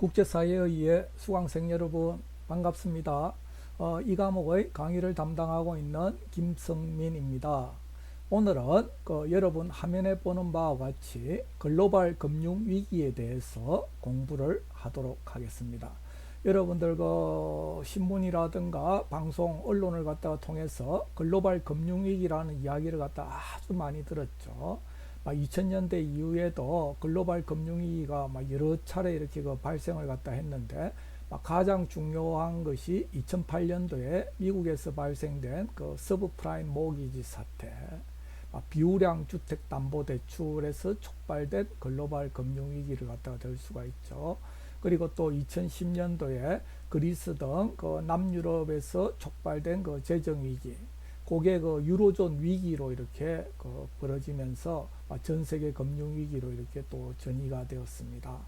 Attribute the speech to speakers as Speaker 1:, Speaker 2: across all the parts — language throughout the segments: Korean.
Speaker 1: 국제사회의 수강생 여러분 반갑습니다. 이 과목의 강의를 담당하고 있는 김성민입니다. 오늘은 여러분 화면에 보는 바와 같이 글로벌 금융 위기에 대해서 공부를 하도록 하겠습니다. 여러분들 신문이라든가 방송 언론을 갖다가 통해서 글로벌 금융 위기라는 이야기를 갖다 아주 많이 들었죠. 2000년대 이후에도 글로벌 금융위기가 여러 차례 이렇게 발생을 갖다 했는데 가장 중요한 것이 2008년도에 미국에서 발생된 서브프라임 모기지 사태, 비우량 주택담보대출에서 촉발된 글로벌 금융위기를 갖다가 될 수가 있죠. 그리고 또 2010년도에 그리스 등 남유럽에서 촉발된 재정위기, 그게 유로존 위기로 이렇게 벌어지면서 전 세계 금융 위기로 이렇게 또 전이가 되었습니다.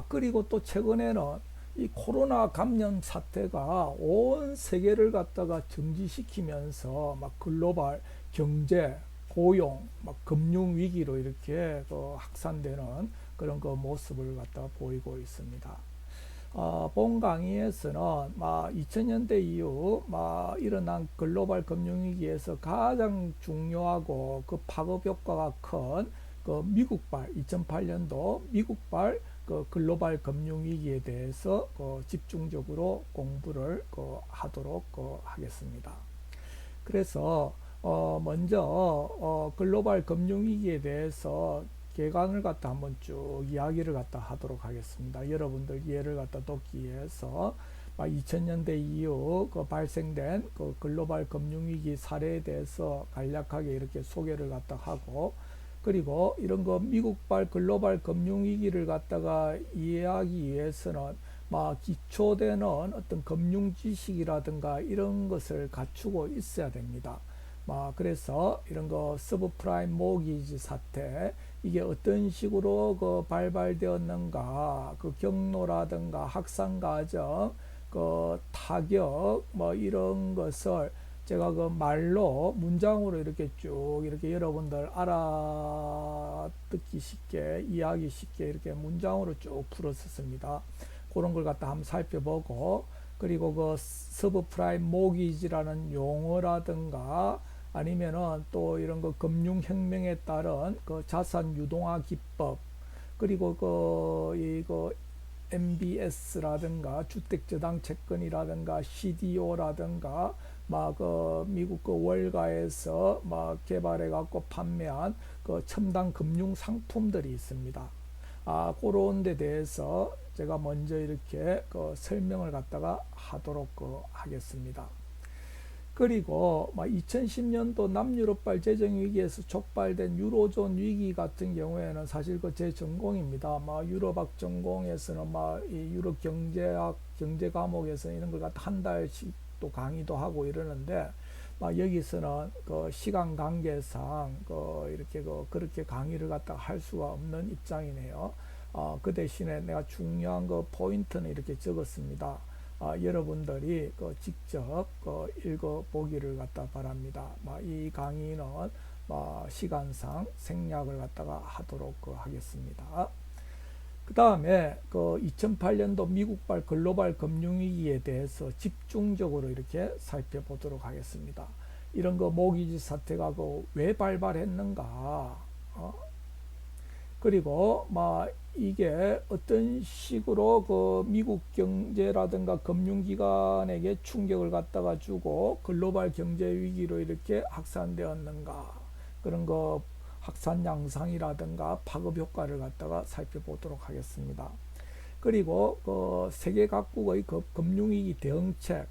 Speaker 1: 그리고 또 최근에는 이 코로나 감염 사태가 온 세계를 갖다가 정지시키면서 글로벌 경제, 고용, 금융 위기로 이렇게 확산되는 그런 모습을 갖다 보이고 있습니다. 본 강의에서는 2000년대 이후 일어난 글로벌 금융위기에서 가장 중요하고 파급 효과가 큰 미국발 2008년도 미국발 글로벌 금융위기에 대해서 집중적으로 공부를 하도록 하겠습니다. 그래서 먼저 글로벌 금융위기에 대해서 개관을 갖다 한번 쭉 이야기를 갖다 하도록 하겠습니다. 여러분들 이해를 갖다 돕기 위해서 2000년대 이후 발생된 글로벌 금융위기 사례에 대해서 간략하게 이렇게 소개를 갖다 하고, 그리고 이런 미국발 글로벌 금융위기를 갖다가 이해하기 위해서는 기초되는 어떤 금융 지식이라든가 이런 것을 갖추고 있어야 됩니다. 그래서 이런 서브프라임 모기지 사태, 이게 어떤 식으로 발발되었는가, 경로라든가 확산 과정, 타격, 이런 것을 제가 말로 문장으로 이렇게 쭉 이렇게 여러분들 알아듣기 쉽게, 이해하기 쉽게 이렇게 문장으로 쭉 풀었었습니다. 그런 걸 갖다 한번 살펴보고, 그리고 서브프라임 모기지라는 용어라든가 아니면은 또 이런 금융혁명에 따른 자산 유동화 기법, 그리고 이거 MBS라든가 주택저당 채권이라든가 CDO라든가 미국 월가에서 개발해 갖고 판매한 첨단 금융 상품들이 있습니다. 그런 데 대해서 제가 먼저 이렇게 설명을 갖다가 하도록 하겠습니다. 그리고 2010년도 남유럽발 재정위기에서 촉발된 유로존 위기 같은 경우에는 사실 제 전공입니다. 유럽학 전공에서는 이 유럽 경제학 경제 과목에서는 이런 걸 갖다 한 달씩 또 강의도 하고 이러는데, 여기서는 시간 관계상 이렇게 그렇게 강의를 갖다 할 수가 없는 입장이네요. 그 대신에 내가 중요한 포인트는 이렇게 적었습니다. 여러분들이 직접 읽어보기를 갖다 바랍니다. 이 강의는 시간상 생략을 갖다가 하도록 하겠습니다. 그 다음에 2008년도 미국발 글로벌 금융위기에 대해서 집중적으로 이렇게 살펴보도록 하겠습니다. 이런 모기지 사태가 왜 발발했는가, 그리고 이게 어떤 식으로 미국 경제라든가 금융기관에게 충격을 갖다가 주고 글로벌 경제 위기로 이렇게 확산되었는가, 그런 확산 양상이라든가 파급 효과를 갖다가 살펴보도록 하겠습니다. 그리고 세계 각국의 금융위기 대응책,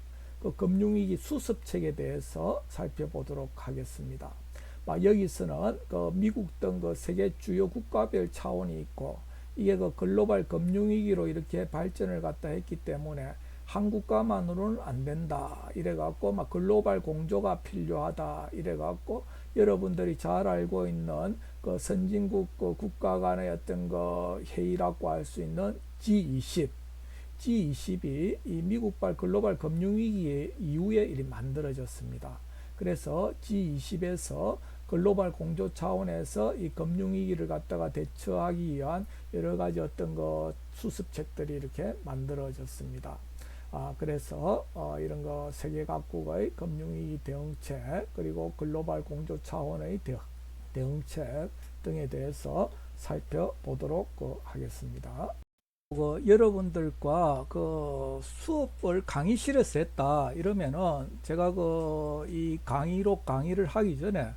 Speaker 1: 금융위기 수습책에 대해서 살펴보도록 하겠습니다. 여기서는 미국 등 세계 주요 국가별 차원이 있고, 이게 글로벌 금융위기로 이렇게 발전을 갖다 했기 때문에 한 국가만으로는 안 된다 이래갖고 글로벌 공조가 필요하다 이래갖고 여러분들이 잘 알고 있는 선진국 국가 간의 어떤 회의라고 할 수 있는 G20이 이 미국발 글로벌 금융위기 이후에 일이 만들어졌습니다. 그래서 G20에서 글로벌 공조 차원에서 이 금융위기를 갖다가 대처하기 위한 여러 가지 어떤 그 수습책들이 이렇게 만들어졌습니다. 그래서 이런 거 세계 각국의 금융위기 대응책 그리고 글로벌 공조 차원의 대응책 등에 대해서 살펴보도록 하겠습니다. 여러분들과 수업을 강의실에서 했다 이러면은 제가 이 강의를 하기 전에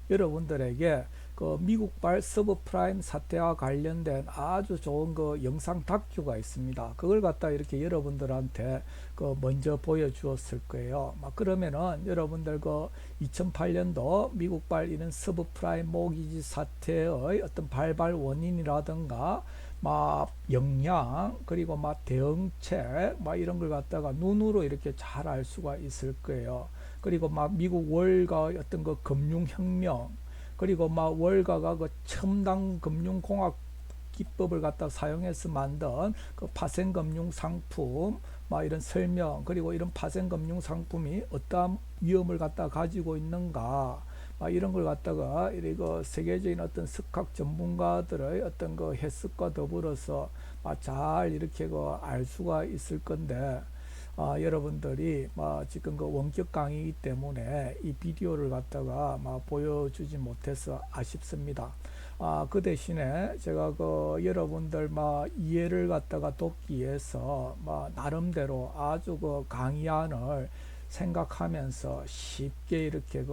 Speaker 1: 여러분들에게 미국발 서브프라임 사태와 관련된 아주 좋은 영상 다큐가 있습니다. 그걸 갖다 이렇게 여러분들한테 먼저 보여주었을 거예요. 그러면은 여러분들 2008년도 미국발 이런 서브프라임 모기지 사태의 어떤 발발 원인이라든가 영향 그리고 대응책 이런 걸 갖다가 눈으로 이렇게 잘 알 수가 있을 거예요. 그리고 미국 월가 어떤 금융혁명 그리고 월가가 첨단 금융공학 기법을 갖다 사용해서 만든 파생금융 상품 이런 설명 그리고 이런 파생금융 상품이 어떠한 위험을 갖다 가지고 있는가 이런 걸 갖다가 세계적인 어떤 석학 전문가들의 어떤 해석과 더불어서 잘 이렇게 알 수가 있을 건데 여러분들이 지금 원격 강의이기 때문에 이 비디오를 갖다가 보여주지 못해서 아쉽습니다. 그 대신에 제가 여러분들 이해를 갖다가 돕기 위해서 나름대로 아주 강의안을 생각하면서 쉽게 이렇게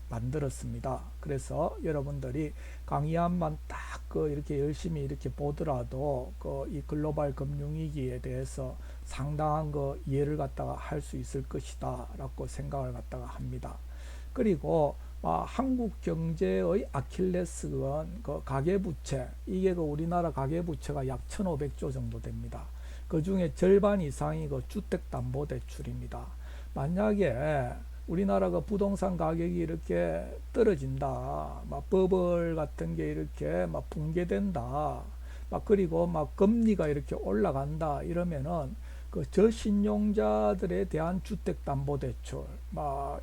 Speaker 1: 만들었습니다. 그래서 여러분들이 강의안만 딱 이렇게 열심히 이렇게 보더라도 이 글로벌 금융위기에 대해서 상당한 이해를 갖다가 할 수 있을 것이다 라고 생각을 갖다가 합니다. 그리고 한국 경제의 아킬레스건 가계부채 이게 우리나라 가계부채가 약 1,500조 정도 됩니다. 그 중에 절반 이상이 주택담보대출입니다. 만약에 우리나라가 부동산 가격이 이렇게 떨어진다, 버블 같은 게 이렇게 붕괴된다, 그리고 금리가 이렇게 올라간다 이러면은 저신용자들에 대한 주택담보대출,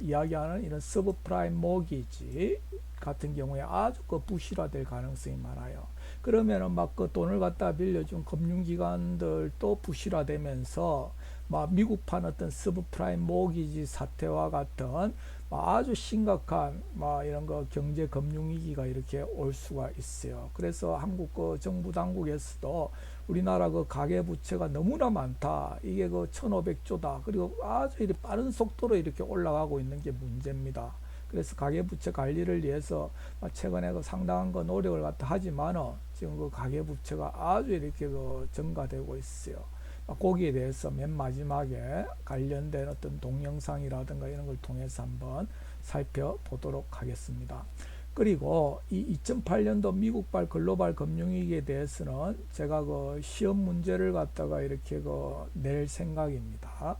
Speaker 1: 이야기하는 이런 서브프라임 모기지 같은 경우에 아주 부실화될 가능성이 많아요. 그러면은 돈을 갖다 빌려준 금융기관들도 부실화되면서 미국판 어떤 서브프라임 모기지 사태와 같은 아주 심각한 이런 경제 금융 위기가 이렇게 올 수가 있어요. 그래서 한국 정부 당국에서도 우리나라 가계 부채가 너무나 많다. 이게 1,500조다. 그리고 아주 빠른 속도로 이렇게 올라가고 있는 게 문제입니다. 그래서 가계부채 관리를 위해서 최근에 상당한 노력을 갖다 하지만은 지금 가계부채가 아주 이렇게 증가되고 있어요. 거기에 대해서 맨 마지막에 관련된 어떤 동영상이라든가 이런 걸 통해서 한번 살펴보도록 하겠습니다. 그리고 이 2008년도 미국발 글로벌 금융위기에 대해서는 제가 시험 문제를 갖다가 이렇게 낼 생각입니다.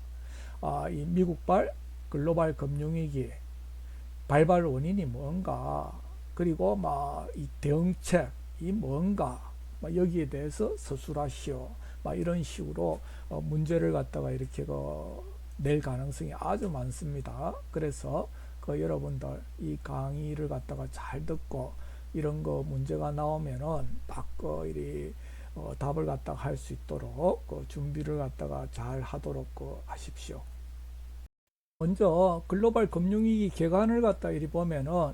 Speaker 1: 이 미국발 글로벌 금융위기 발발 원인이 뭔가 그리고 이 대응책이 뭔가 여기에 대해서 서술하시오 이런 식으로 문제를 갖다가 이렇게 낼 가능성이 아주 많습니다. 그래서 여러분들 이 강의를 갖다가 잘 듣고 이런 문제가 나오면은 딱 답을 갖다가 할 수 있도록 준비를 갖다가 잘 하도록 하십시오. 먼저 글로벌 금융위기 개관을 갖다 이리 보면은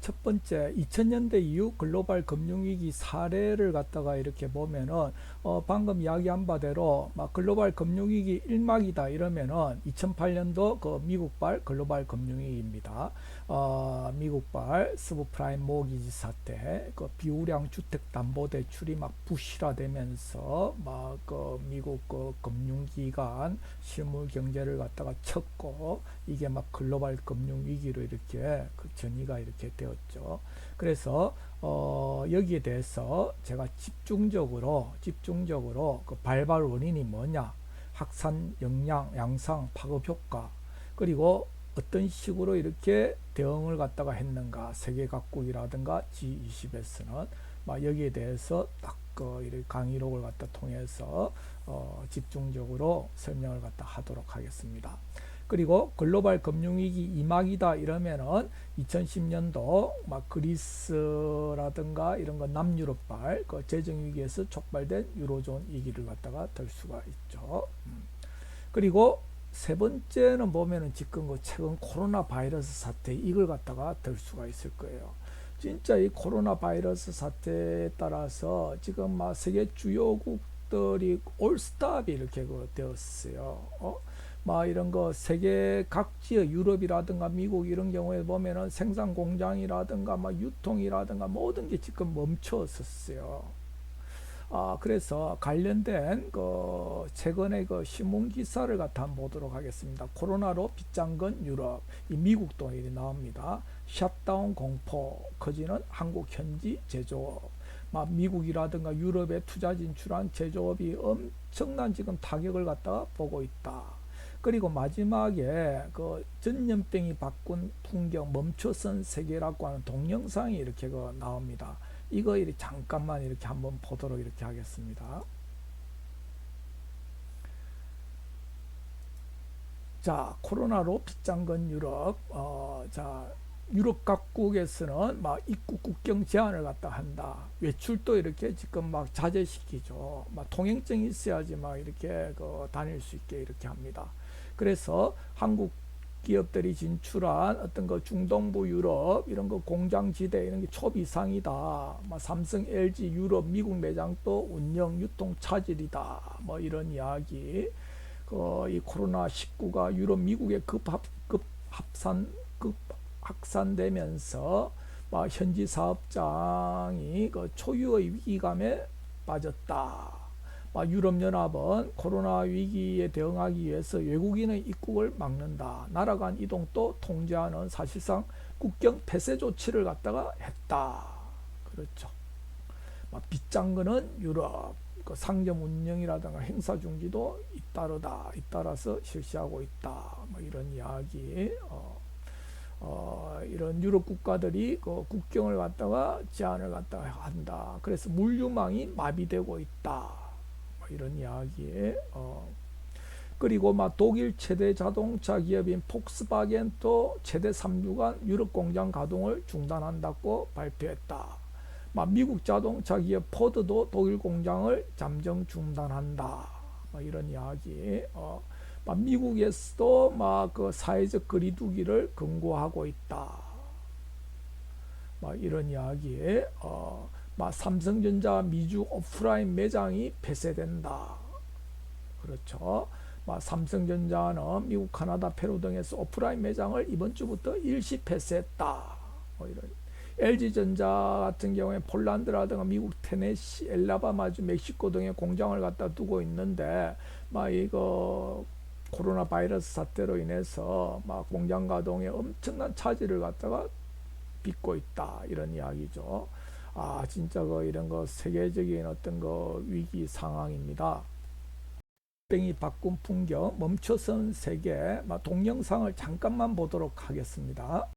Speaker 1: 첫 번째 2000년대 이후 글로벌 금융위기 사례를 갖다가 이렇게 보면은 방금 이야기한 바대로 글로벌 금융위기 1막이다 이러면은 2008년도 미국발 글로벌 금융위기입니다. 미국발 서브프라임 모기지 사태, 비우량 주택담보대출이 부실화되면서 미국 금융기관 실물 경제를 갖다가 쳤고 이게 글로벌 금융위기로 이렇게 전이가 이렇게 되었죠. 그래서 여기에 대해서 제가 집중적으로 발발 원인이 뭐냐, 확산, 영향, 양상, 파급 효과, 그리고 어떤 식으로 이렇게 대응을 갖다가 했는가, 세계 각국이라든가 G20에서는 여기에 대해서 딱 강의록을 갖다 통해서 집중적으로 설명을 갖다 하도록 하겠습니다. 그리고 글로벌 금융위기 이막이다 이러면은 2010년도 막 그리스라든가 이런 거 남유럽발 그 재정위기에서 촉발된 유로존 위기를 갖다가 들 수가 있죠. 그리고 세 번째는 보면은 지금 그 최근 코로나 바이러스 사태 이걸 갖다가 들 수가 있을 거예요. 진짜 이 코로나 바이러스 사태에 따라서 지금 막 세계 주요국들이 올스탑이 이렇게 그 되었어요. 막 이런 거 세계 각지의 유럽이라든가 미국 이런 경우에 보면은 생산 공장이라든가 막 유통이라든가 모든 게 지금 멈췄었어요. 그래서 관련된 그 최근에 그 신문 기사를 갖다 한번 보도록 하겠습니다. 코로나로 빗장건 유럽, 이 미국도 일이 나옵니다. 셧다운 공포, 커지는 한국 현지 제조업. 막 미국이라든가 유럽에 투자 진출한 제조업이 엄청난 지금 타격을 갖다가 보고 있다. 그리고 마지막에 그 전염병이 바꾼 풍경 멈춰선 세계라고 하는 동영상이 이렇게 그 나옵니다. 이거 이렇게 잠깐만 이렇게 한번 보도록 이렇게 하겠습니다. 자, 코로나로 빗장건 유럽, 자, 유럽 각국에서는 막 입국 국경 제한을 갖다 한다. 외출도 이렇게 지금 막 자제시키죠. 막 통행증이 있어야지 막 이렇게 그 다닐 수 있게 이렇게 합니다. 그래서 한국 기업들이 진출한 어떤 거 중동부 유럽 이런 거 공장지대 이런 게 초비상이다. 뭐 삼성, LG, 유럽, 미국 매장도 운영 유통 차질이다. 뭐 이런 이야기. 이 코로나 19가 유럽, 미국에 확산되면서 현지 사업장이 그 초유의 위기감에 빠졌다. 유럽연합은 코로나 위기에 대응하기 위해서 외국인의 입국을 막는다. 나라 간 이동도 통제하는 사실상 국경 폐쇄 조치를 갖다가 했다. 그렇죠. 빗장거는 유럽, 그 상점 운영이라든가 행사 중지도 잇따라서 실시하고 있다. 이런 이야기. 이런 유럽 국가들이 그 국경을 갖다가 제한을 갖다가 한다. 그래서 물류망이 마비되고 있다. 이런 이야기. 그리고 독일 최대 자동차 기업인 폭스바겐도 최대 3주간 유럽 공장 가동을 중단한다고 발표했다. 미국 자동차 기업 포드도 독일 공장을 잠정 중단한다. 이런 이야기. 미국에서도 그 사회적 거리두기를 권고하고 있다. 이런 이야기. 삼성전자 미주 오프라인 매장이 폐쇄된다. 그렇죠. 삼성전자는 미국, 카나다, 페루 등에서 오프라인 매장을 이번 주부터 일시 폐쇄했다. 이런. LG전자 같은 경우에 폴란드라든가 미국 테네시, 엘라바마주, 멕시코 등의 공장을 갖다 두고 있는데 이거 코로나 바이러스 사태로 인해서 공장 가동에 엄청난 차질을 갖다가 빚고 있다. 이런 이야기죠. 진짜 이런 거 세계적인 어떤 거 위기 상황입니다. 병이 바꾼 풍경, 멈춰선 세계, 동영상을 잠깐만 보도록 하겠습니다.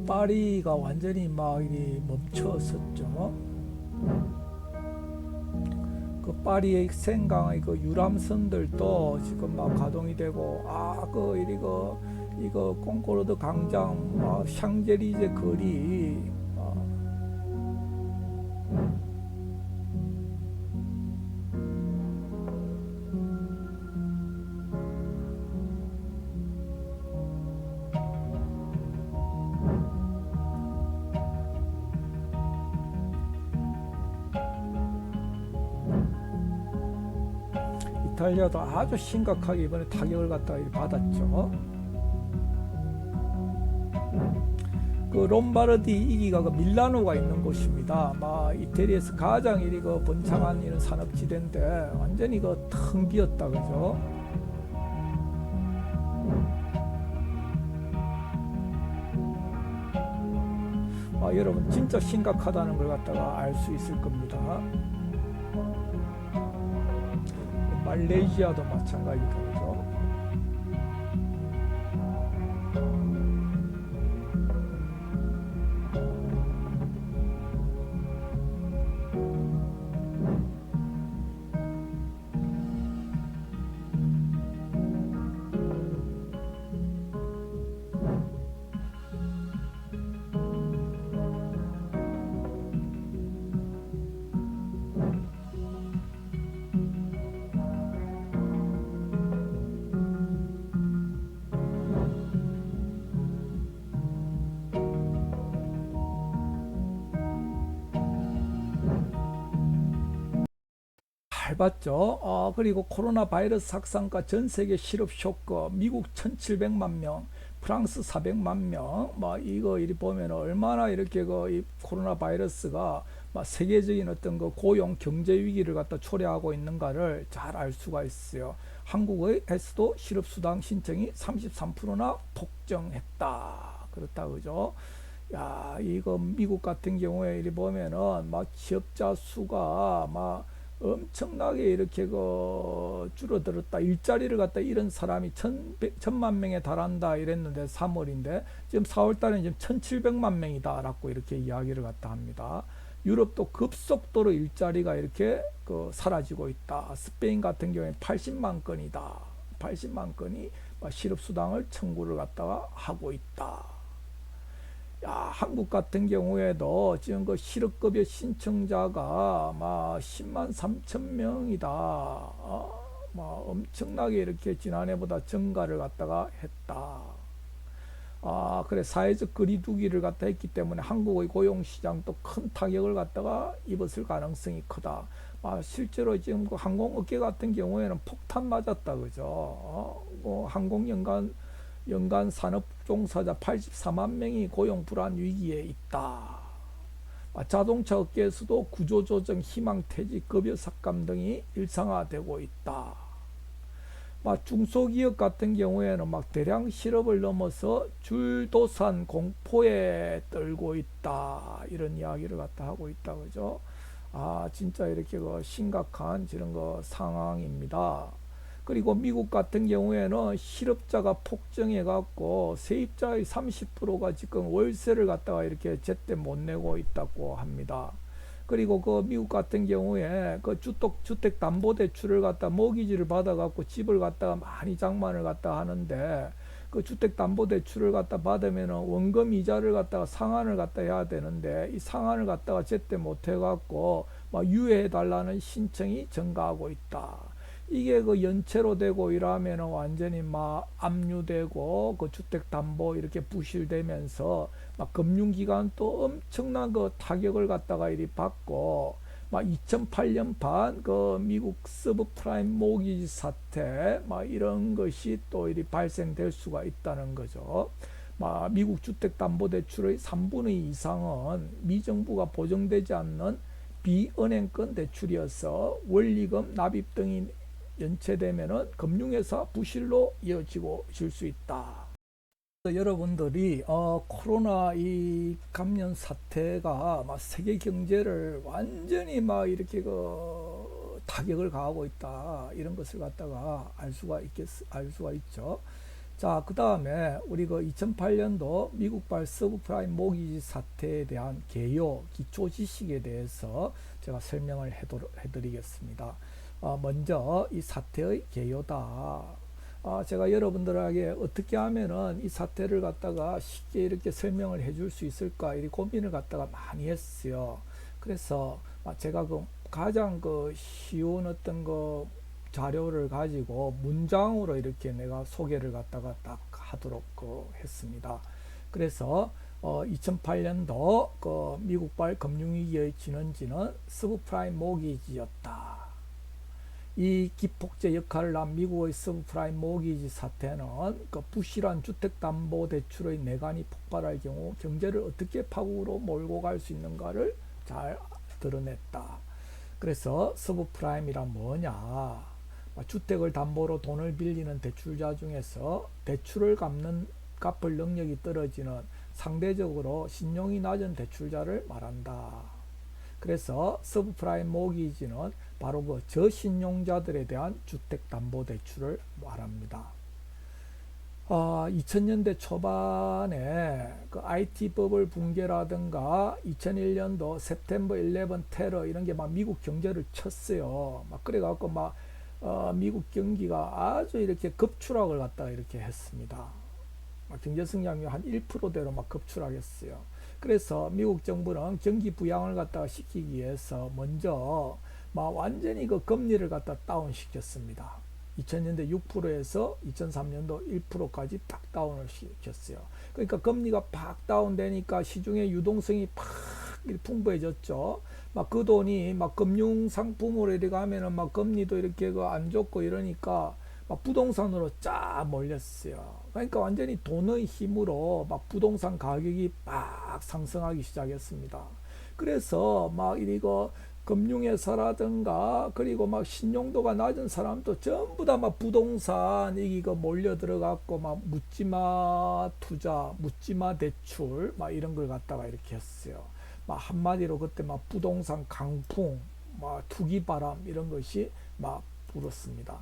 Speaker 1: 파리가 완전히 이리 멈춰섰죠. 그 파리의 생강의 그 유람선들도 지금 가동이 되고, 이거 콩코르드 광장, 샹젤리제 거리, 이탈리아도 아주 심각하게 이번에 타격을 갖다가 받았죠. 그 롬바르디 이기가 그 밀라노가 있는 곳입니다. 막 이태리에서 가장 이리 그 번창한 이런 산업지대인데 완전히 그 텅 비었다 그죠? 여러분 진짜 심각하다는 걸 갖다가 알 수 있을 겁니다. 말레이시아도 마찬가지다 그죠? 잘 봤죠. 그리고 코로나 바이러스 확산과 전 세계 실업 쇼크, 미국 1,700만 명, 프랑스 400만 명, 이거 이리 보면 얼마나 이렇게 이 코로나 바이러스가 세계적인 어떤 고용 경제 위기를 갖다 초래하고 있는가를 잘 알 수가 있어요. 한국에서도 실업수당 신청이 33%나 폭증했다. 그렇다 그죠? 야, 이거 미국 같은 경우에 이리 보면은 취업자 수가 엄청나게 이렇게 줄어들었다. 일자리를 갖다 잃은 사람이 1,000만 명에 달한다 이랬는데 3월인데 지금 4월 달에 지금 1,700만 명이다라고 이렇게 이야기를 갖다 합니다. 유럽도 급속도로 일자리가 이렇게 사라지고 있다. 스페인 같은 경우에 80만 건이다. 80만 건이 실업수당을 청구를 갖다가 하고 있다. 야, 한국 같은 경우에도 지금 실업급여 신청자가 10만 3천 명이다. 엄청나게 이렇게 지난해보다 증가를 갖다가 했다. 그래 사회적 거리두기를 갖다 했기 때문에 한국의 고용시장도 큰 타격을 갖다가 입었을 가능성이 크다. 실제로 지금 항공업계 같은 경우에는 폭탄 맞았다 그죠? 연간 산업 종사자 84만 명이 고용 불안 위기에 있다. 자동차 업계에서도 구조조정, 희망퇴직, 급여 삭감 등이 일상화되고 있다. 중소기업 같은 경우에는 대량 실업을 넘어서 줄도산 공포에 떨고 있다. 이런 이야기를 갖다 하고 있다. 그죠? 진짜 이렇게 심각한 이런 상황입니다. 그리고 미국 같은 경우에는 실업자가 폭증해 갖고 세입자의 30%가 지금 월세를 갖다가 이렇게 제때 못 내고 있다고 합니다. 그리고 미국 같은 경우에 주택담보대출을 갖다 모기지를 받아 갖고 집을 갖다가 많이 장만을 갖다 하는데 주택담보대출을 갖다 받으면 원금 이자를 갖다가 상환을 갖다 해야 되는데 이 상환을 갖다가 제때 못 해 갖고 유예해 달라는 신청이 증가하고 있다. 이게 연체로 되고 이러면 완전히 압류되고 주택담보 이렇게 부실되면서 금융기관도 엄청난 타격을 갖다가 이리 받고 2008년판 미국 서브프라임 모기지 사태 이런 것이 또 이리 발생될 수가 있다는 거죠. 미국 주택담보대출의 3분의 2 이상은 미정부가 보증되지 않는 비은행권 대출이어서 원리금 납입 등이 연체되면은 금융회사 부실로 이어질 수 있다. 여러분들이 코로나 이 감염 사태가 세계 경제를 완전히 이렇게 타격을 가하고 있다. 이런 것을 갖다가 알 수가 있죠. 자, 그 다음에 우리 2008년도 미국발 서브프라임 모기지 사태에 대한 개요, 기초 지식에 대해서 제가 설명을 해드리겠습니다. 먼저 이 사태의 개요다. 제가 여러분들에게 어떻게 하면은 이 사태를 갖다가 쉽게 이렇게 설명을 해줄 수 있을까 이 고민을 갖다가 많이 했어요. 그래서 제가 가장 쉬운 어떤 자료를 가지고 문장으로 이렇게 내가 소개를 갖다가 딱 하도록 했습니다. 그래서 2008년도 미국발 금융위기의 진원지는 서브프라임 모기지였다. 이 기폭제 역할을 한 미국의 서브프라임 모기지 사태는 그 부실한 주택담보대출의 내관이 폭발할 경우 경제를 어떻게 파국으로 몰고 갈 수 있는가를 잘 드러냈다. 그래서 서브프라임이란 뭐냐? 주택을 담보로 돈을 빌리는 대출자 중에서 대출을 갚을 능력이 떨어지는 상대적으로 신용이 낮은 대출자를 말한다. 그래서 서브프라임 모기지는 바로 그 저신용자들에 대한 주택담보대출을 말합니다. 2000년대 초반에 그 IT 버블 붕괴라든가 2001년도 september 11 테러 이런 게 막 미국 경제를 쳤어요. 막 그래갖고 막 미국 경기가 아주 이렇게 급추락을 갖다가 이렇게 했습니다. 경제 성장률 한 1%대로 막 급추락했어요. 그래서 미국 정부는 경기 부양을 갖다가 시키기 위해서 먼저 막 완전히 그 금리를 갖다 다운 시켰습니다. 2000년대 6%에서 2003년도 1%까지 딱 다운을 시켰어요. 그러니까 금리가 팍 다운되니까 시중의 유동성이 팍 풍부해졌죠. 막 그 돈이 막 금융 상품으로 이렇게 가면은 막 금리도 이렇게 그 안 좋고 이러니까 막 부동산으로 쫙 몰렸어요. 그러니까 완전히 돈의 힘으로 막 부동산 가격이 막 상승하기 시작했습니다. 그래서 막 이거 금융회사라든가 그리고 막 신용도가 낮은 사람도 전부 다 막 부동산 이거 몰려 들어갔고 막 묻지마 투자, 묻지마 대출 막 이런 걸 갖다가 이렇게 했어요. 막 한마디로 그때 막 부동산 강풍, 막 투기바람 이런 것이 막 불었습니다.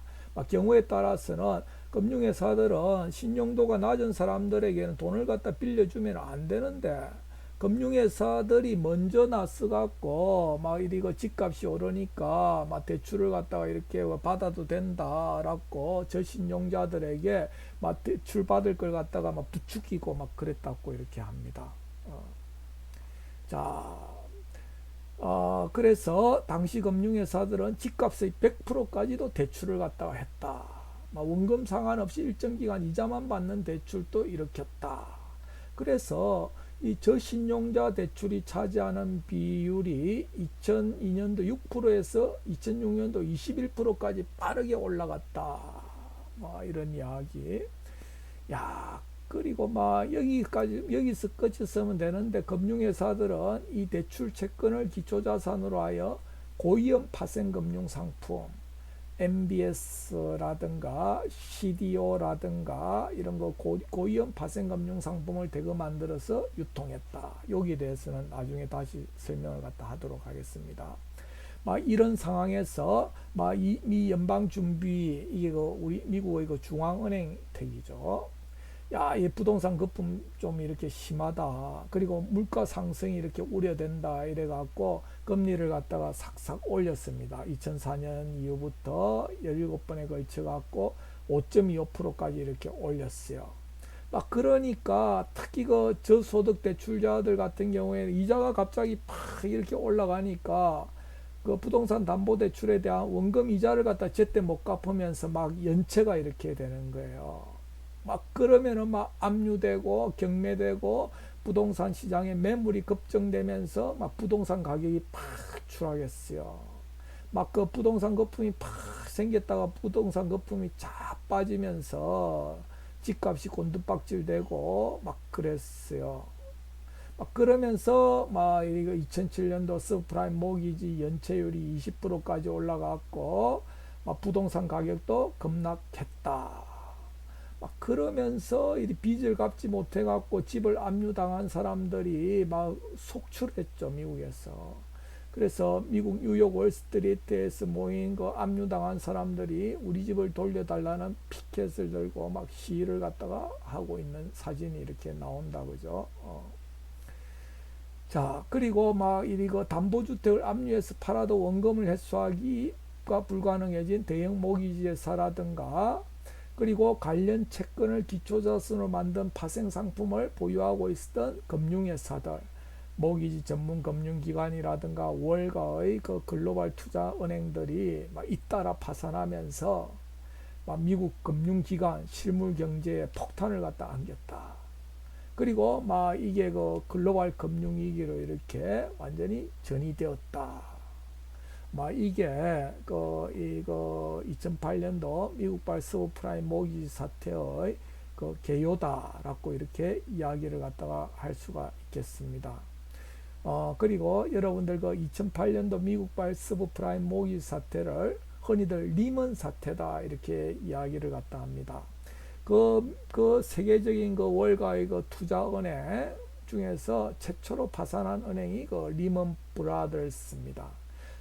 Speaker 1: 경우에 따라서는 금융회사들은 신용도가 낮은 사람들에게는 돈을 갖다 빌려주면 안 되는데 금융회사들이 먼저 나서갖고 막 이거 집값이 오르니까 막 대출을 갖다가 이렇게 받아도 된다라고 저신용자들에게 막 대출 받을 걸 갖다가 막 부추기고 막 그랬다고 이렇게 합니다. 자, 그래서 당시 금융회사들은 집값의 100%까지도 대출을 갖다가 했다. 원금 상환없이 일정 기간 이자만 받는 대출도 일으켰다. 그래서 이 저신용자 대출이 차지하는 비율이 2002년도 6%에서 2006년도 21%까지 빠르게 올라갔다. 이런 이야기. 야, 그리고 여기서 끝이었으면 되는데 금융회사들은 이 대출 채권을 기초자산으로 하여 고위험 파생금융상품 MBS라든가 CDO라든가 이런 거 고위험 파생금융상품을 대거 만들어서 유통했다. 여기에 대해서는 나중에 다시 설명을 갖다 하도록 하겠습니다. 이런 상황에서 미 연방준비 이게 우리 미국의 중앙은행 택이죠. 이 부동산 거품 좀 이렇게 심하다. 그리고 물가 상승이 이렇게 우려된다. 이래갖고 금리를 갖다가 싹싹 올렸습니다. 2004년 이후부터 17번에 걸쳐갖고 5.25%까지 이렇게 올렸어요. 그러니까 특히 그 저소득 대출자들 같은 경우에는 이자가 갑자기 팍 이렇게 올라가니까 그 부동산 담보대출에 대한 원금 이자를 갖다 제때 못 갚으면서 연체가 이렇게 되는 거예요. 그러면은 압류되고 경매되고 부동산 시장에 매물이 급증되면서 부동산 가격이 팍 추락했어요. 그 부동산 거품이 팍 생겼다가 부동산 거품이 쫙 빠지면서 집값이 곤두박질되고 그랬어요. 그러면서 이거 2007년도 서브프라임 모기지 연체율이 20%까지 올라갔고 부동산 가격도 급락했다. 그러면서 이 빚을 갚지 못해 갖고 집을 압류당한 사람들이 속출했죠, 미국에서. 그래서 미국 뉴욕 월스트리트에서 모인 그 압류당한 사람들이 우리 집을 돌려달라는 피켓을 들고 시위를 갖다가 하고 있는 사진이 이렇게 나온다, 그죠? 자, 그리고 이거 담보주택을 압류해서 팔아도 원금을 회수하기가 불가능해진 대형 모기지회사라든가 그리고 관련 채권을 기초자산으로 만든 파생상품을 보유하고 있었던 금융회사들, 모기지 전문 금융기관이라든가 월가의 그 글로벌 투자은행들이 잇따라 파산하면서 미국 금융기관 실물경제에 폭탄을 갖다 안겼다. 그리고 이게 그 글로벌 금융위기로 이렇게 완전히 전이되었다. 막 이게 이거 2008년도 미국발 서브프라임 모기지 사태의 그 개요다라고 이렇게 이야기를 갖다가 할 수가 있겠습니다. 그리고 여러분들 그 2008년도 미국발 서브프라임 모기지 사태를 흔히들 리먼 사태다 이렇게 이야기를 갖다 합니다. 그 세계적인 그 월가의 그 투자은행 중에서 최초로 파산한 은행이 그 리먼 브라더스입니다.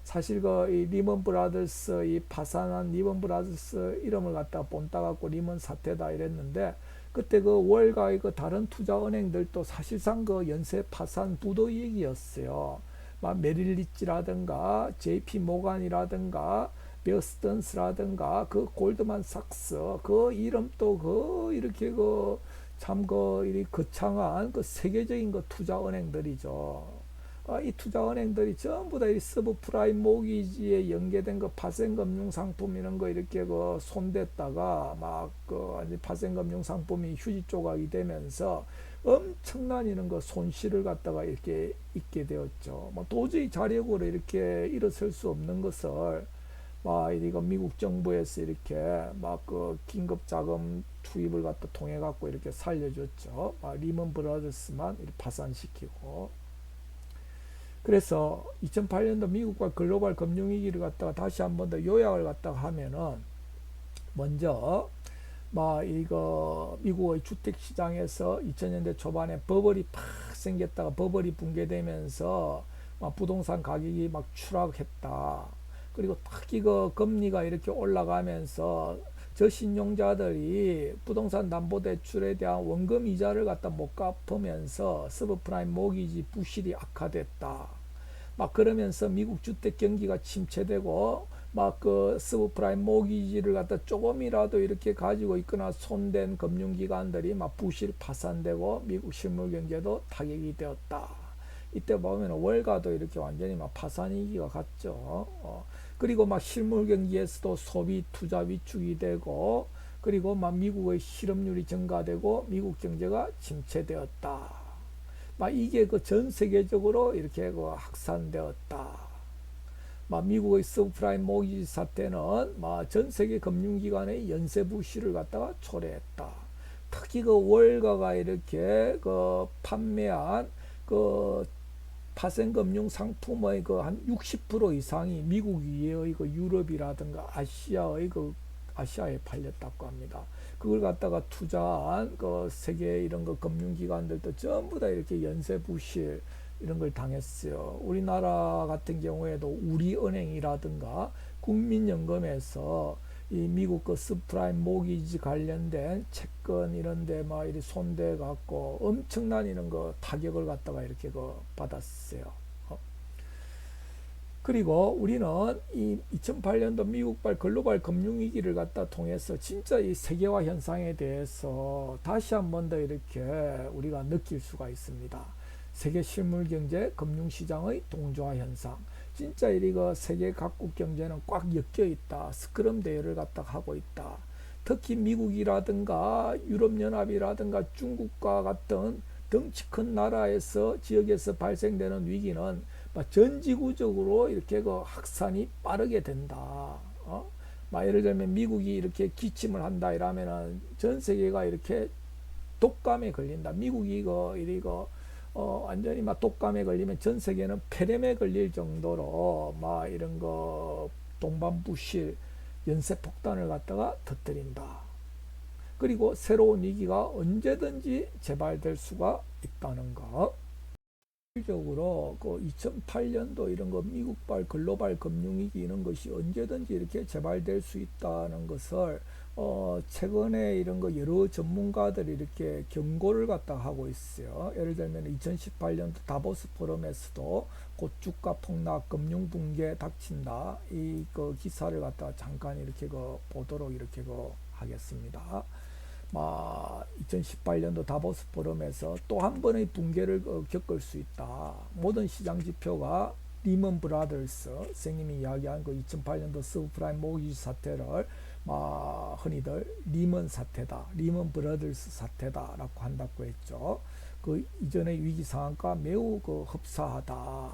Speaker 1: 사실 그 이 리먼 브라더스 이 파산한 리먼 브라더스 이름을 갖다 본따 갖고 리먼 사태다 이랬는데 그때 그 월가의 그 다른 투자 은행들도 사실상 그 연쇄 파산 부도이익이었어요. 막 메릴리치라든가 JP 모간이라든가 베어스턴스라든가 그 골드만삭스 그 이름도 그 이렇게 그 참 그 이 거창한 그 세계적인 그 투자 은행들이죠. 이 투자 은행들이 전부 다 이 서브프라임 모기지에 연계된 그 파생금융 상품 이런 거 이렇게 그 손댔다가 막 그 파생금융 상품이 휴지 조각이 되면서 엄청난 이런 그 손실을 갖다가 이렇게 입게 되었죠. 뭐 도저히 자력으로 이렇게 일어설 수 없는 것을 막 이거 미국 정부에서 이렇게 막 그 긴급 자금 투입을 갖다 통해 갖고 이렇게 살려줬죠. 리먼 브라더스만 이렇게 파산시키고. 그래서 2008년도 미국과 글로벌 금융위기를 갖다가 다시 한 번 더 요약을 갖다가 하면은 먼저 막 이거 미국의 주택 시장에서 2000년대 초반에 버블이 팍 생겼다가 버블이 붕괴되면서 막 부동산 가격이 막 추락했다. 그리고 특히 그 금리가 이렇게 올라가면서 저신용자들이 부동산 담보대출에 대한 원금 이자를 갖다 못 갚으면서 서브프라임 모기지 부실이 악화됐다. 막 그러면서 미국 주택 경기가 침체되고 막 그 서브프라임 모기지를 갖다 조금이라도 이렇게 가지고 있거나 손댄 금융기관들이 막 부실 파산되고 미국 실물 경제도 타격이 되었다. 이때 보면 월가도 이렇게 완전히 막 파산위기가 갔죠. 그리고 막 실물 경기에서도 소비 투자 위축이 되고 그리고 막 미국의 실업률이 증가되고 미국 경제가 침체되었다. 막 이게 그 전 세계적으로 이렇게 그 확산되었다. 막 미국의 서브프라임 모기지 사태는 막 전 세계 금융기관의 연쇄 부실을 갖다가 초래했다. 특히 그 월가가 이렇게 그 판매한 그 파생금융 상품의 그 한 60% 이상이 미국 이외의 그 유럽이라든가 아시아에 팔렸다고 합니다. 그걸 갖다가 투자한 그 세계 이런 거 금융기관들도 전부 다 이렇게 연쇄 부실 이런 걸 당했어요. 우리나라 같은 경우에도 우리은행이라든가 국민연금에서 이 미국 그 스프라임 모기지 관련된 채권 이런데 막 이렇게 손대 갖고 엄청난 이런 거 타격을 갖다가 이렇게 그 받았어요. 그리고 우리는 이 2008년도 미국발 글로벌 금융위기를 갖다 통해서 진짜 이 세계화 현상에 대해서 다시 한 번 더 이렇게 우리가 느낄 수가 있습니다. 세계 실물 경제, 금융시장의 동조화 현상. 진짜 이거 세계 각국 경제는 꽉 엮여 있다. 스크럼 대열을 갖다 하고 있다. 특히 미국이라든가 유럽연합이라든가 중국과 같은 덩치 큰 나라에서 지역에서 발생되는 위기는 전지구적으로 이렇게 그 확산이 빠르게 된다. 예를 들면 미국이 이렇게 기침을 한다 이러면은 전 세계가 이렇게 독감에 걸린다. 미국이 이거 완전히 막 독감에 걸리면 전 세계는 폐렴에 걸릴 정도로 막 이런 거 동반부실 연쇄폭탄을 갖다가 터뜨린다. 그리고 새로운 위기가 언제든지 재발될 수가 있다는 것. 실질적으로 그 2008년도 이런 거 미국발 글로벌 금융위기 이런 것이 언제든지 이렇게 재발될 수 있다는 것을 최근에 이런 거 여러 전문가들이 이렇게 경고를 갖다 하고 있어요. 예를 들면 2018년도 다보스 포럼에서도 곧 주가 폭락, 금융 붕괴 닥친다. 이 그 기사를 갖다 잠깐 이렇게 그 보도록 이렇게 그 하겠습니다. 2018년도 다보스 포럼에서 또 한 번의 붕괴를 겪을 수 있다. 모든 시장 지표가 리먼 브라더스 선생님이 이야기한 그 2008년도 서브프라임 모기지 사태를 흔히들 리먼 사태다, 리먼 브라더스 사태다라고 한다고 했죠. 그 이전의 위기 상황과 매우 그 흡사하다.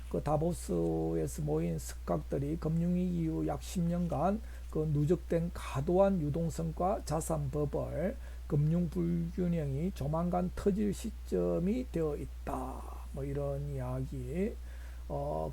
Speaker 1: 그 다보스에서 모인 스각들이 금융위기 이후 약 10년간 그 누적된 과도한 유동성과 자산 버블, 금융 불균형이 조만간 터질 시점이 되어 있다. 뭐 이런 이야기,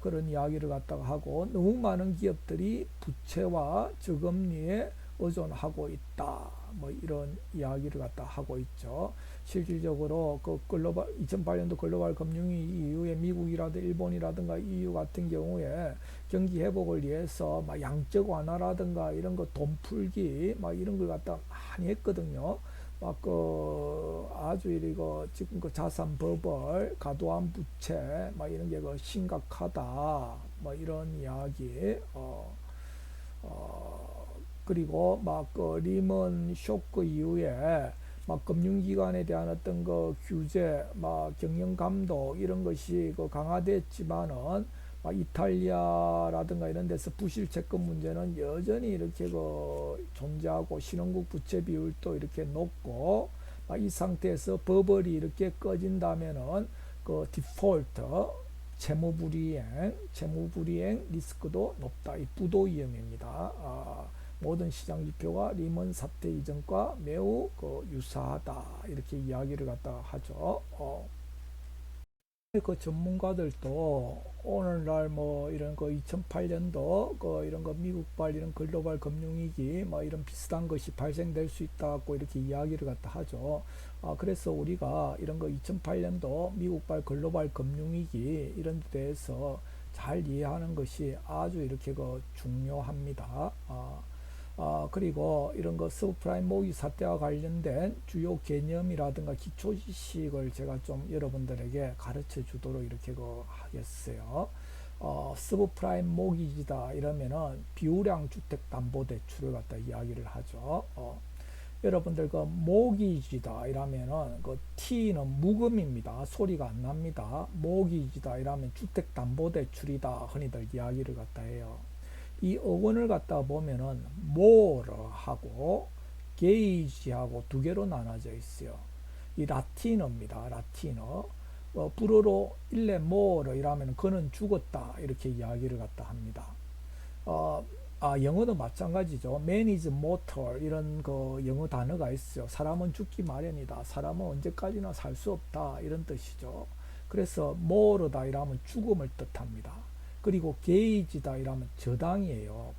Speaker 1: 그런 이야기를 갖다가 하고, 너무 많은 기업들이 부채와 저금리에 의존하고 있다. 뭐 이런 이야기를 갖다 하고 있죠. 실질적으로 그 글로벌 2008년도 글로벌 금융위기 이후에 미국이라든가 일본이라든가 EU 같은 경우에 경기 회복을 위해서 막 양적 완화라든가 이런 거 돈 풀기 막 이런 걸 갖다 많이 했거든요. 막 그 아주 이거 지금 그 자산 버블, 과도한 부채 막 이런 게 그 심각하다. 뭐 이런 이야기. 그리고 막 그 리먼 쇼크 이후에 막 금융기관에 대한 어떤 그 규제, 막 경영 감독 이런 것이 그 강화됐지만은 막 이탈리아라든가 이런 데서 부실 채권 문제는 여전히 이렇게 그 존재하고 신흥국 부채 비율도 이렇게 높고 막 이 상태에서 버블이 이렇게 꺼진다면은 그 디폴트 채무불이행 리스크도 높다. 이 부도 위험입니다. 모든 시장 지표가 리먼 사태 이전과 매우 그 유사하다. 이렇게 이야기를 갖다가 하죠. 그 전문가들도 오늘날 뭐 이런 그 2008년도 그 이런 거 미국발 이런 글로벌 금융위기 뭐 이런 비슷한 것이 발생될 수 있다고 이렇게 이야기를 갖다 하죠. 그래서 우리가 이런 거 2008년도 미국발 글로벌 금융위기 이런 데 대해서 잘 이해하는 것이 아주 이렇게 그 중요합니다. 그리고 이런 거 서브프라임 모기 사태와 관련된 주요 개념이라든가 기초 지식을 제가 좀 여러분들에게 가르쳐 주도록 이렇게 하겠어요. 서브프라임 모기지다 이러면은 비우량 주택 담보 대출을 갖다 이야기를 하죠. 여러분들 그 모기지다 이러면은 그 T는 묵음입니다. 소리가 안 납니다. 모기지다 이러면 주택 담보 대출이다 흔히들 이야기를 갖다 해요. 이 어원을 갖다 보면은 more하고 gage하고 두 개로 나눠져 있어요. 이 라틴어입니다. 라틴어. 불어로 일레 more 이라면 그는 죽었다 이렇게 이야기를 갖다 합니다. 영어도 마찬가지죠. man is mortal 이런 그 영어 단어가 있어요. 사람은 죽기 마련이다. 사람은 언제까지나 살 수 없다 이런 뜻이죠. 그래서 more다 이라면 죽음을 뜻합니다. 그리고 게이지다 이라면 저당이에요.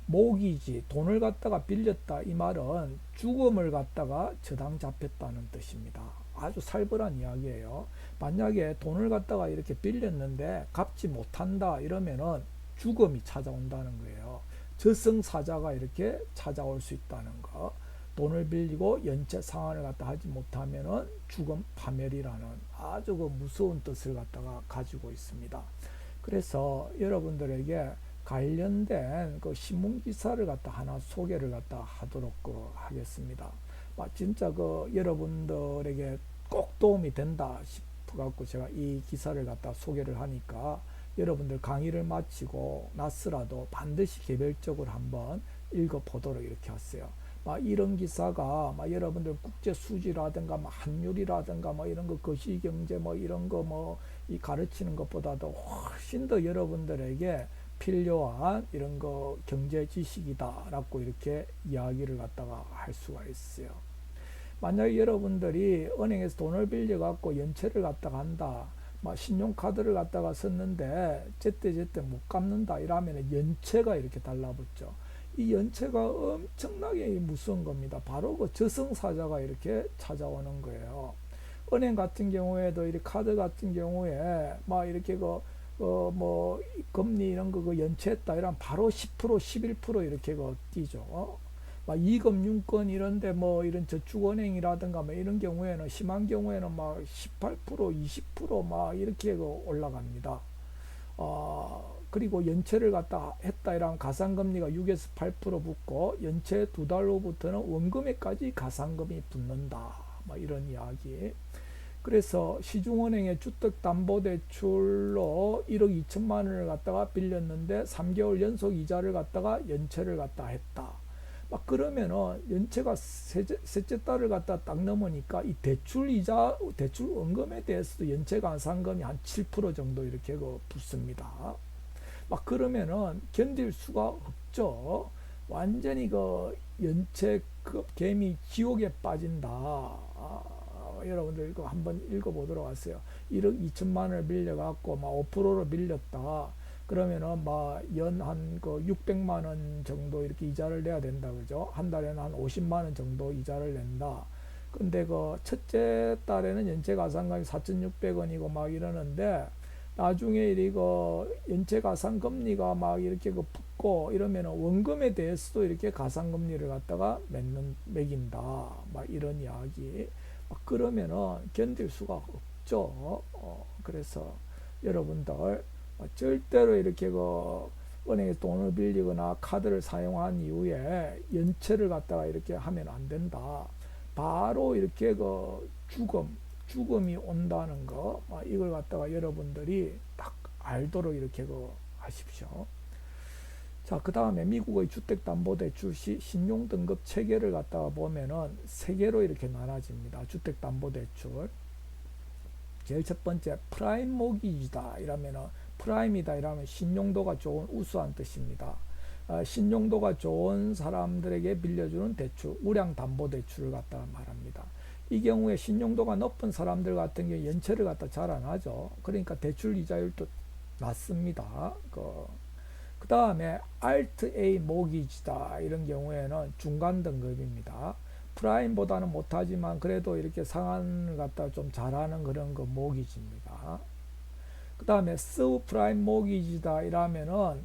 Speaker 1: 모기지 돈을 갖다가 빌렸다 이 말은 죽음을 갖다가 저당 잡혔다는 뜻입니다. 아주 살벌한 이야기예요. 만약에 돈을 갖다가 이렇게 빌렸는데 갚지 못한다 이러면은 죽음이 찾아온다는 거예요. 저승사자가 이렇게 찾아올 수 있다는 거. 돈을 빌리고 연체 상환을 갖다 하지 못하면은 죽음 파멸이라는 아주 그 무서운 뜻을 갖다가 가지고 있습니다. 그래서 여러분들에게 관련된 그 신문 기사를 갖다 하나 소개를 갖다 하도록 하겠습니다. 진짜 그 여러분들에게 꼭 도움이 된다 싶어 갖고 제가 이 기사를 갖다 소개를 하니까 여러분들 강의를 마치고 나서라도 반드시 개별적으로 한번 읽어 보도록 이렇게 했어요. 이런 기사가 여러분들 국제 수지라든가 환율이라든가 이런 거 거시경제 이런 거 이 가르치는 것보다도 훨씬 더 여러분들에게 필요한 이런 거 경제 지식이다라고 이렇게 이야기를 갖다가 할 수가 있어요. 만약에 여러분들이 은행에서 돈을 빌려 갖고 연체를 갖다가 한다. 신용카드를 갖다가 썼는데 제때 못 갚는다 이러면 연체가 이렇게 달라붙죠. 이 연체가 엄청나게 무서운 겁니다. 바로 그 저승사자가 이렇게 찾아오는 거예요. 은행 같은 경우에도 이 카드 같은 경우에 이렇게 금리 이런 거 연체했다 이러면 바로 10% 11% 이렇게 뛰죠. 이금융권 이런데 이런 저축은행이라든가 이런 경우에는 심한 경우에는 18% 20% 이렇게 올라갑니다. 그리고 연체를 갖다 했다 이러면 가상금리가 6에서 8% 붙고 연체 2달 후부터는 원금에까지 가상금이 붙는다. 이런 이야기. 그래서 시중은행의 주택담보대출로 1억 2천만 원을 갖다가 빌렸는데 3개월 연속 이자를 갖다가 연체를 갖다 했다. 막 그러면은 연체가 셋째 달을 갖다 딱 넘으니까 이 대출 이자, 대출 원금에 대해서도 연체 가산금이 한 7% 정도 이렇게 붙습니다. 막 그러면은 견딜 수가 없죠. 완전히 연체급 개미 지옥에 빠진다. 여러분들 이거 한번 읽어보도록 하세요. 1억 2천만 원을 빌려갖고 막 5%로 빌렸다. 그러면은 막 연 한 600만 원 정도 이렇게 이자를 내야 된다. 그죠? 한 달에는 한 50만 원 정도 이자를 낸다. 근데 첫째 달에는 연체 가산금이 4,600원이고 막 이러는데 나중에 이거 연체 가산금리가 막 이렇게 붙고 이러면은 원금에 대해서도 이렇게 가산금리를 갖다가 매긴다. 막 이런 이야기. 막 그러면은 견딜 수가 없죠. 그래서 여러분들 절대로 이렇게 은행에 돈을 빌리거나 카드를 사용한 이후에 연체를 갖다가 이렇게 하면 안 된다. 바로 이렇게 죽음이 온다는 거, 이걸 갖다가 여러분들이 딱 알도록 이렇게 하십시오. 자, 그 다음에 미국의 주택담보대출 시 신용등급 체계를 갖다가 보면은 세 개로 이렇게 나눠집니다. 주택담보대출. 제일 첫 번째, 프라임 모기지다. 이러면은, 프라임이다. 이러면 신용도가 좋은 우수한 뜻입니다. 신용도가 좋은 사람들에게 빌려주는 대출, 우량담보대출을 갖다가 말합니다. 이 경우에 신용도가 높은 사람들 같은 경우 연체를 갖다 잘 안 하죠. 그러니까 대출 이자율도 낮습니다. 그 다음에 Alt A 모기지다. 이런 경우에는 중간 등급입니다. 프라임보다는 못하지만 그래도 이렇게 상한을 갖다 좀 잘하는 그런 모기지입니다. 그 다음에 서브프라임 모기지다. 이러면은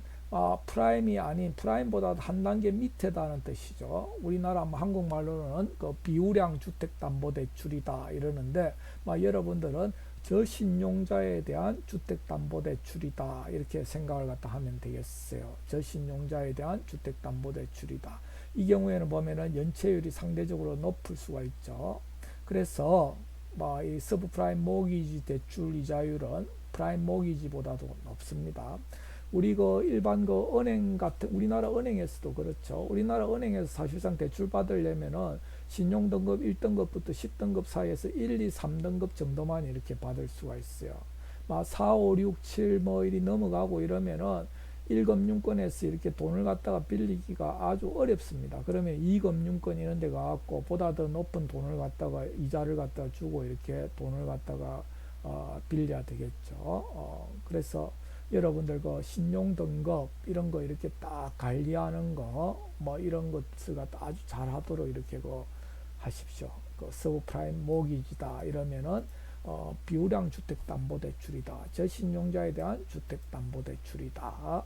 Speaker 1: 프라임이 아닌 프라임보다 한 단계 밑에다는 뜻이죠. 우리나라 한국말로는 비우량 주택담보대출이다 이러는데 여러분들은 저신용자에 대한 주택담보대출이다 이렇게 생각을 갖다 하면 되겠어요. 저신용자에 대한 주택담보대출이다. 이 경우에는 보면은 연체율이 상대적으로 높을 수가 있죠. 그래서 이 서브프라임 모기지 대출 이자율은 프라임 모기지보다도 높습니다. 우리 일반 은행 같은 우리나라 은행에서도 그렇죠. 우리나라 은행에서 사실상 대출 받으려면은 신용등급 1등급부터 10등급 사이에서 1, 2, 3등급 정도만 이렇게 받을 수가 있어요. 4, 5, 6, 7 이리 넘어가고 이러면은 1금융권에서 이렇게 돈을 갖다가 빌리기가 아주 어렵습니다. 그러면 2금융권 이런 데 가갖고 보다 더 높은 돈을 갖다가 이자를 갖다가 주고 이렇게 돈을 갖다가 빌려야 되겠죠. 그래서 여러분들 신용 등급 이런 거 이렇게 딱 관리하는 거 이런 것을 갖다 아주 잘 하도록 이렇게 하십시오. 서브프라임 모기지다 이러면은 비우량 주택담보대출이다. 저신용자에 대한 주택담보대출이다.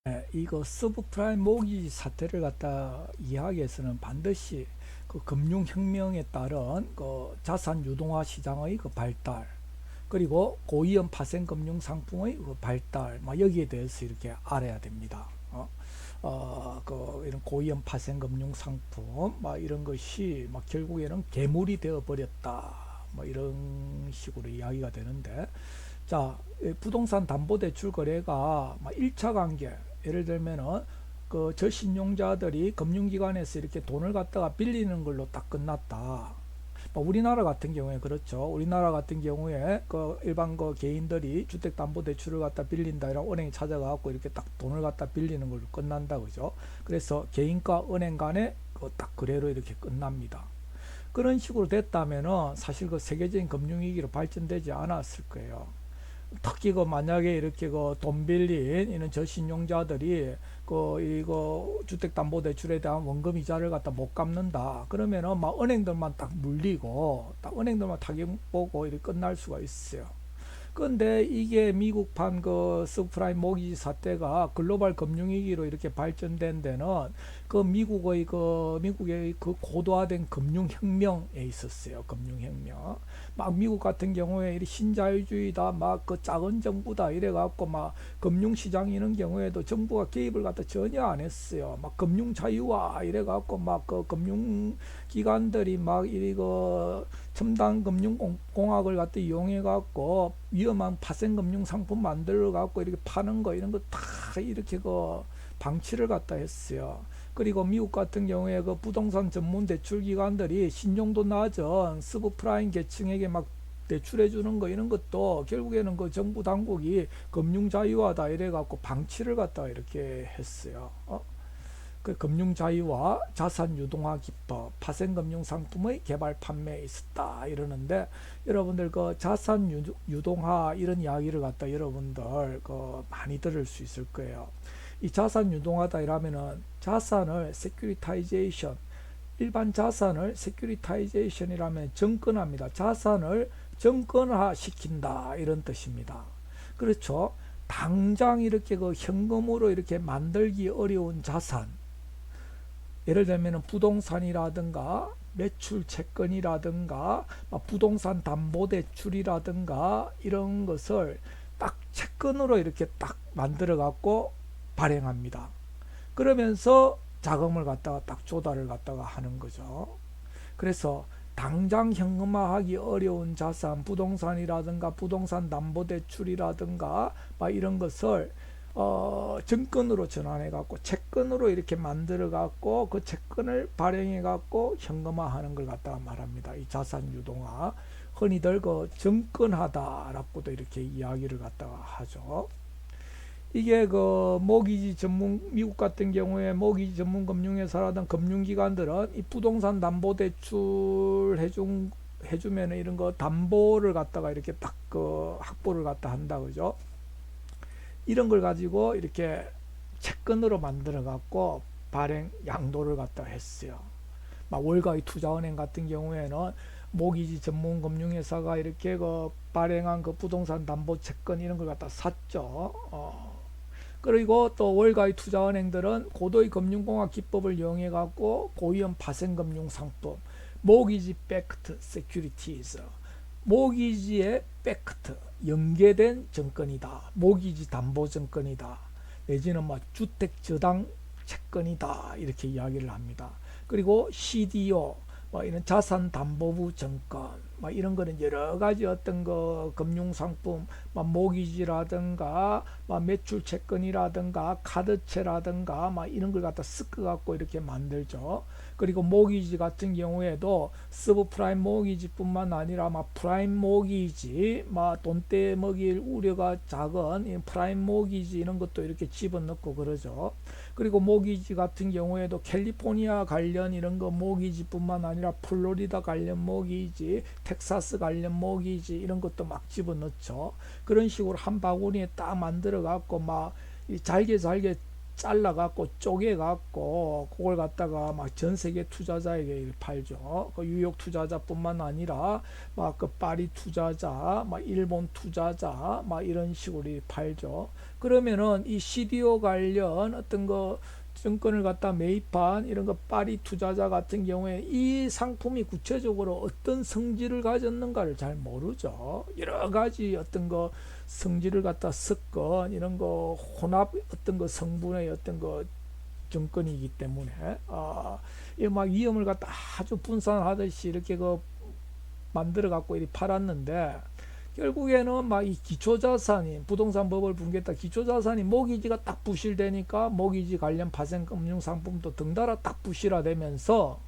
Speaker 1: 네, 이거 서브프라임 모기지 사태를 갖다 이해하기 위해서는 반드시 금융혁명에 따른 자산 유동화 시장의 발달 그리고 고위험 파생 금융 상품의 발달, 여기에 대해서 이렇게 알아야 됩니다. 이런 고위험 파생 금융 상품, 이런 것이 결국에는 괴물이 되어 버렸다, 이런 식으로 이야기가 되는데, 자, 부동산 담보대출 거래가 1차 관계, 예를 들면은 저신용자들이 금융기관에서 이렇게 돈을 갖다가 빌리는 걸로 딱 끝났다. 우리나라 같은 경우에 그렇죠. 우리나라 같은 경우에 일반 개인들이 주택담보대출을 갖다 빌린다 이런 은행에 찾아가고 이렇게 딱 돈을 갖다 빌리는 걸로 끝난다 그죠. 그래서 개인과 은행 간에 딱 거래로 이렇게 끝납니다. 그런 식으로 됐다면은 사실 세계적인 금융위기로 발전되지 않았을 거예요. 특히 만약에 이렇게 돈 빌린 이런 저신용자들이 이거 주택담보대출에 대한 원금 이자를 갖다 못 갚는다. 그러면은 은행들만 딱 물리고 딱 은행들만 타격 보고 이렇게 끝날 수가 있어요. 근데 이게 미국판 서브프라임 모기지 사태가 글로벌 금융위기로 이렇게 발전된 데는 미국의 고도화된 금융혁명에 있었어요. 금융혁명. 미국 같은 경우에 신자유주의다, 작은 정부다 이래갖고 금융시장 이런 경우에도 정부가 개입을 갖다 전혀 안 했어요. 금융자유화 이래갖고 금융기관들이 이거 첨단 금융공학을 갖다 이용해갖고 위험한 파생금융 상품 만들어갖고 이렇게 파는 거 이런 거 다 이렇게 방치를 갖다 했어요. 그리고 미국 같은 경우에 그 부동산 전문 대출 기관들이 신용도 낮은 서브프라임 계층에게 막 대출해 주는 거 이런 것도 결국에는 그 정부 당국이 금융 자유화다 이래 갖고 방치를 갖다가 이렇게 했어요. 그 금융 자유화, 자산 유동화 기법, 파생 금융 상품의 개발 판매에 있었다 이러는데, 여러분들 그 자산 유동화 이런 이야기를 갖다 여러분들 그 많이 들을 수 있을 거예요. 이 자산 유동화다 이러면은 자산을 세큐리타이제이션, 일반 자산을 세큐리타이제이션이라면 정권화입니다. 자산을 정권화 시킨다 이런 뜻입니다. 그렇죠. 당장 이렇게 그 현금으로 이렇게 만들기 어려운 자산, 예를 들면 부동산이라든가 매출 채권이라든가 부동산 담보대출이라든가 이런 것을 딱 채권으로 이렇게 딱 만들어 갖고 발행합니다. 그러면서 자금을 갖다가 딱 조달을 갖다가 하는 거죠. 그래서 당장 현금화하기 어려운 자산, 부동산이라든가 부동산 담보대출이라든가 이런 것을 증권으로 전환해 갖고 채권으로 이렇게 만들어 갖고 그 채권을 발행해 갖고 현금화하는 걸 갖다가 말합니다. 이 자산 유동화, 흔히들 그 정권하다라고도 이렇게 이야기를 갖다가 하죠. 이게 그 모기지 전문, 미국 같은 경우에 모기지 전문 금융회사라든 금융기관들은 이 부동산 담보대출 해주면 이런 거 담보를 갖다가 이렇게 딱 그 확보를 갖다 한다 그죠. 이런 걸 가지고 이렇게 채권으로 만들어 갖고 발행 양도를 갖다 했어요. 월가의 투자은행 같은 경우에는 모기지 전문 금융회사가 이렇게 그 발행한 그 부동산 담보 채권 이런 걸 갖다 샀죠. 그리고 또 월가의 투자은행들은 고도의 금융공학 기법을 이용해 갖고 고위험 파생금융 상품, 모기지 백트 세큐리티즈, 모기지의 백트 연계된 증권이다, 모기지 담보 증권이다, 내지는 주택 저당 채권이다 이렇게 이야기를 합니다. 그리고 CDO 이런 자산 담보부 증권 이런 거는 여러 가지 어떤 거 금융 상품 모기지라든가 매출 채권이라든가 카드채라든가 이런 걸 갖다 섞어 갖고 이렇게 만들죠. 그리고 모기지 같은 경우에도 서브프라임 모기지뿐만 아니라 프라임 모기지, 돈 떼먹일 우려가 작은 프라임 모기지 이런 것도 이렇게 집어넣고 그러죠. 그리고 모기지 같은 경우에도 캘리포니아 관련 이런 거 모기지뿐만 아니라 플로리다 관련 모기지, 텍사스 관련 모기지 이런 것도 막 집어넣죠. 그런 식으로 한 바구니에 딱 만들어 갖고 잘게 잘라 갖고 쪼개 갖고 그걸 갖다가 전 세계 투자자에게 팔죠. 그 뉴욕 투자자뿐만 아니라 그 파리 투자자, 일본 투자자 이런 식으로 팔죠. 그러면은 이 CDO 관련 어떤 거 증권을 갖다 매입한 이런 거 파리 투자자 같은 경우에 이 상품이 구체적으로 어떤 성질을 가졌는가를 잘 모르죠. 여러 가지 어떤 거 성질을 갖다 섞은 이런 거 혼합 어떤 거 성분의 어떤 거 증권이기 때문에 이 위험을 갖다 아주 분산하듯이 이렇게 만들어 갖고 이렇게 팔았는데, 결국에는 이 기초자산이 부동산 법을 붕괴했다 기초자산이 모기지가 딱 부실되니까 모기지 관련 파생금융상품도 덩달아 딱 부실화되면서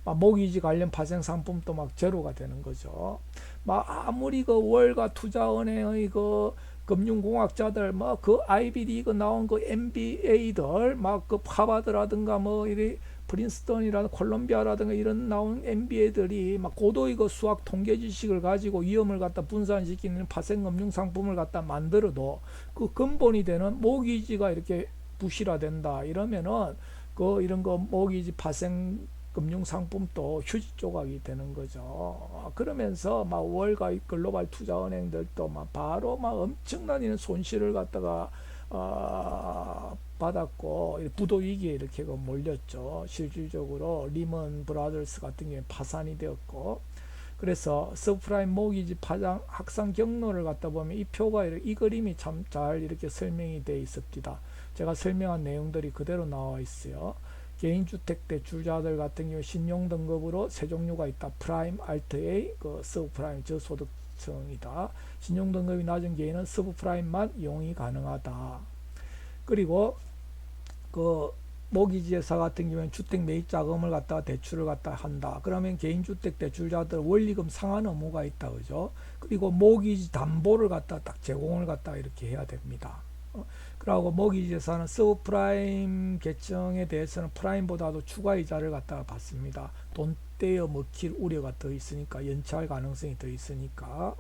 Speaker 1: 모기지 관련 파생상품도 제로가 되는 거죠. 아무리 그 월가 투자은행의 그 금융공학자들 그 아이비리그 나온 그 MBA들 그 하버드라든가 이리 프린스턴이라든가 콜롬비아라든가 이런 나온 MBA들이 고도의 그 수학 통계 지식을 가지고 위험을 갖다 분산시키는 파생금융 상품을 갖다 만들어도 그 근본이 되는 모기지가 이렇게 부실화된다 이러면은 이런 거 모기지 파생 금융 상품도 휴지 조각이 되는 거죠. 그러면서 월가 글로벌 투자은행들도 바로 엄청난 이런 손실을 갖다가 받았고 부도위기에 이렇게 몰렸죠. 실질적으로 리먼 브라더스 같은 경우에 파산이 되었고, 그래서 서프라임 모기지 파장 확산 경로를 갖다 보면 이 표가 이 그림이 참 잘 이렇게 설명이 되어 있습니다. 제가 설명한 내용들이 그대로 나와 있어요. 개인주택 대출자들 같은 경우 신용 등급으로 세 종류가 있다. 프라임, 알트 A, 서브프라임 저소득층이다. 신용 등급이 낮은 개인은 서브프라임만 이용이 가능하다. 그리고 모기지회사 같은 경우에는 주택 매입 자금을 갖다가 대출을 갖다 한다. 그러면 개인주택 대출자들 원리금 상환 의무가 있다, 그죠? 그리고 모기지 담보를 갖다 딱 제공을 갖다 이렇게 해야 됩니다. 그리고 모기지회사는 서브프라임 계층에 대해서는 프라임보다도 추가 이자를 갖다가 받습니다. 돈 떼어 먹힐 우려가 더 있으니까, 연체할 가능성이 더 있으니까.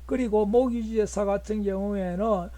Speaker 1: 그리고 모기지회사 같은 경우에는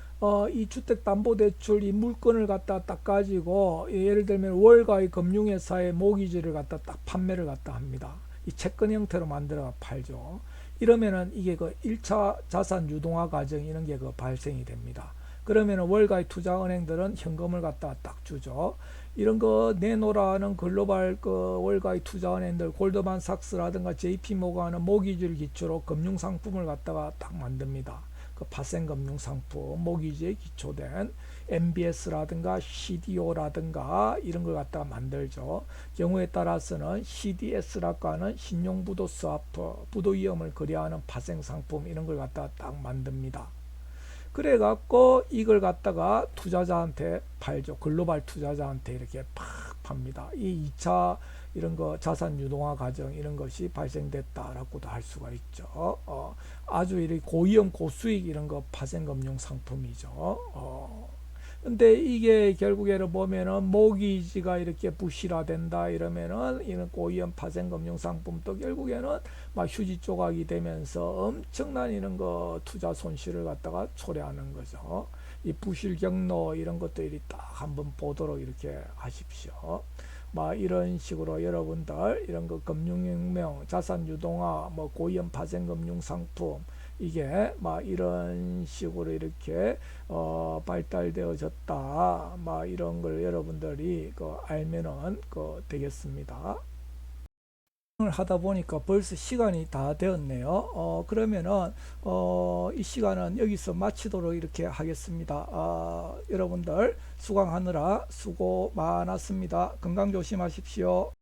Speaker 1: 이 주택담보대출 이 물건을 갖다 딱 가지고, 예를 들면 월가의 금융회사에 모기지를 갖다 딱 판매를 갖다 합니다. 이 채권 형태로 만들어 팔죠. 이러면은 이게 그 1차 자산 유동화 과정 이런 게 그 발생이 됩니다. 그러면은 월가의 투자은행들은 현금을 갖다 딱 주죠. 이런 거 내놓으라는 글로벌 그 월가의 투자은행들 골드만삭스라든가 JP모건은 모기지를 기초로 금융상품을 갖다가 딱 만듭니다. 그 파생금융상품, 모기지에 기초된 MBS라든가 CDO라든가 이런 걸 갖다가 만들죠. 경우에 따라서는 CDS라고 하는 신용부도스와프, 부도위험을 거래하는 파생상품 이런 걸 갖다가 딱 만듭니다. 그래갖고 이걸 갖다가 투자자한테 팔죠. 글로벌 투자자한테 이렇게 팍 팝니다. 이 2차 이런 거 자산 유동화 과정 이런 것이 발생됐다라고도 할 수가 있죠. 아주 이렇게 고위험 고수익 이런 거 파생금융 상품이죠. 근데 이게 결국에는 보면은 모기지가 이렇게 부실화된다 이러면은 이런 고위험 파생금융 상품도 결국에는 막 휴지 조각이 되면서 엄청난 이런 거 투자 손실을 갖다가 초래하는 거죠. 이 부실 경로 이런 것들이 딱 한번 보도록 이렇게 하십시오. 막 이런 식으로 여러분들 이런 거 금융혁명, 자산 유동화, 뭐 고위험 파생금융 상품 이게 막 이런 식으로 이렇게 발달되어졌다. 막 이런 걸 여러분들이 그 알면은 그 되겠습니다. 하다 보니까 벌써 시간이 다 되었네요. 그러면은 이 시간은 여기서 마치도록 이렇게 하겠습니다. 여러분들 수강하느라 수고 많았습니다. 건강 조심하십시오.